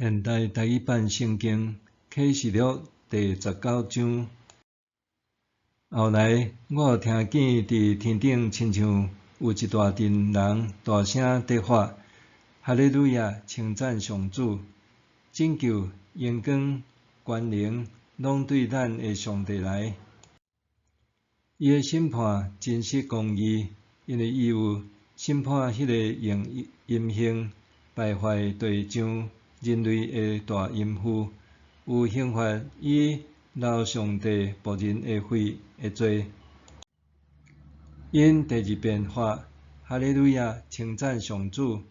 现代台语版圣经启示录第19章。后来，我有听见伫天顶亲像有一大群人大声地发：哈利路亚！称赞上主！拯救、荣光、权能，拢对咱的上帝来。伊的审判真实公义，因为伊有审判迄个用阴性败坏地上人类的大淫妇，有刑罚伊留上帝仆人的血的罪。因第二遍发哈利路亚，称赞上主，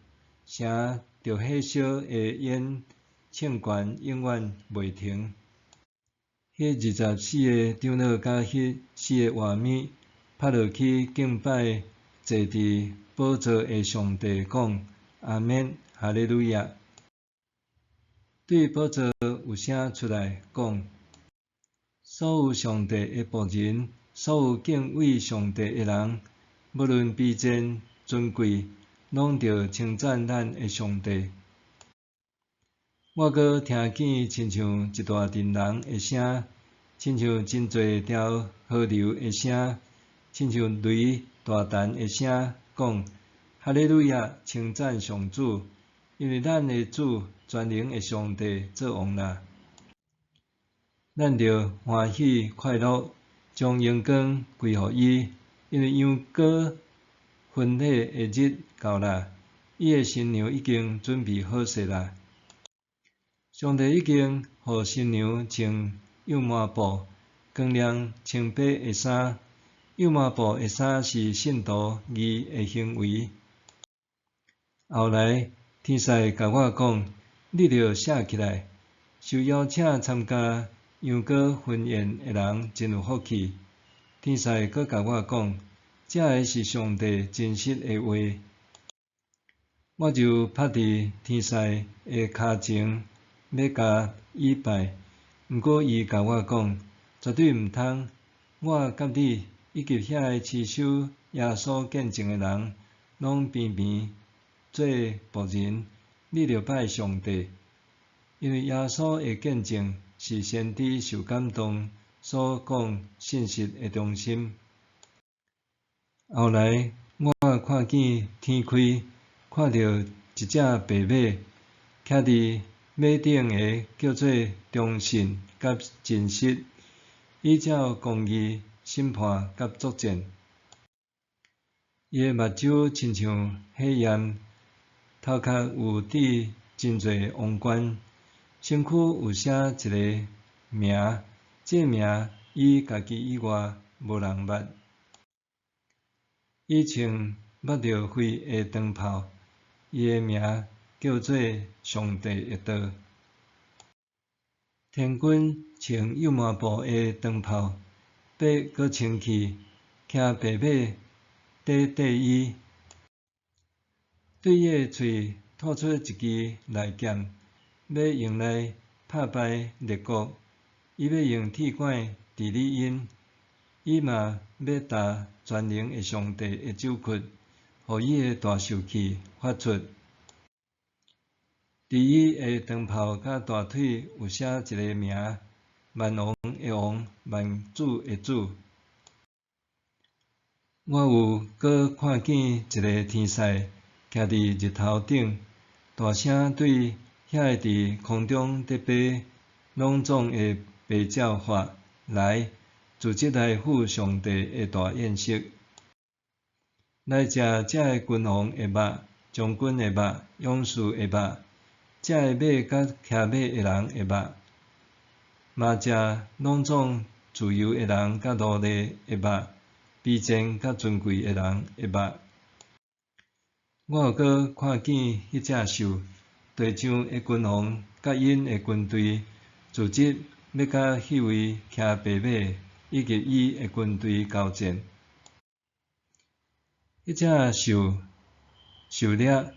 声着火烧的烟唱悬永远袂停。迄24个长老甲迄4个活物拍落去敬拜坐伫宝座的上帝，讲阿免，哈利路亚。对宝座有声出来讲：所有上帝的仆人，所有敬畏上帝的人，无论卑贱尊贵，拢着称赞咱的上帝。我阁听见亲像一大群人的声，亲像真侪条河流的声，亲像雷大弹的声，讲哈利路亚，称赞上主，因为咱的主全能的上帝做王啦。咱着欢喜快乐，将荣光归互伊，因为羊羔婚礼的日到啦，伊的新娘已经准备好势啦。上帝已经互新娘穿幼麻布，光亮青白的衫。幼麻布的衫是信徒义的行为。后来天使甲我讲，你着写起来，受邀请参加羊羔婚宴的人真有福气。天使阁甲我讲，这个是上帝真实的话。我就趴伫天使的骹前，要甲伊拜。毋过伊甲我讲，绝对毋通。我甲你以及遐个持守耶稣见证的人，拢平平做仆人。你着拜上帝，因为耶稣的见证是先知受感动所讲信息的中心。后来我看见天开，看到一只白马，徛伫马顶的叫做忠信甲真实，依照公义审判甲作战。伊的目睭亲像火焰，头壳有戴真侪王冠，身躯有写一个名，这名伊家己以外无人捌。伊穿抹着灰的长袍，伊的名叫做上帝的道。天君穿幼麻布的长袍，爬阁穿去，骑白马缀伊。对伊的喙吐出一支利剑，要用来拍败列国。伊要用铁管治理因，伊嘛要踏全能的上帝的手窟，互伊的大受气发出。伫伊的长袍甲大腿有写一个名：万王的王，万主的主。我有阁看见一个天使徛伫日头顶，大声对遐个伫空中伫飞朗总的白鸟发：来，自即来赴上帝的大宴席，来食这个君王的肉、将军的肉、勇士的肉，这个马甲骑马的人的肉，嘛食朗总自由的人甲奴隶的肉，卑贱甲尊贵的人的肉。我有阁看见迄只兽，地上的君王甲因的军队，自即要甲迄位骑白马以及伊的军队交战。迄只兽狩猎，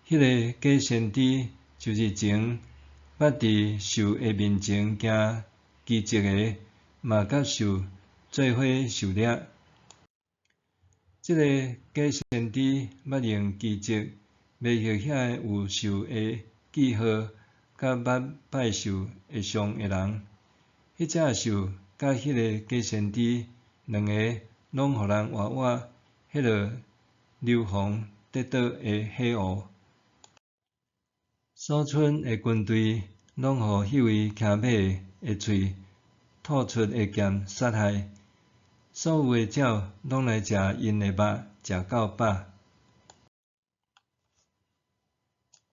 迄个假先知就是前捌伫兽的面前行奇迹的，嘛甲兽做伙狩猎。即个假先知捌用奇迹，卖互遐有兽的记号，甲捌拜寿会上的人，迄只兽甲迄个假先知两个拢互人活活迄落硫磺得到的火湖。所剩的军队拢互迄位骑马的喙吐出的剑杀害，所有的鸟拢来食因的肉，食到饱。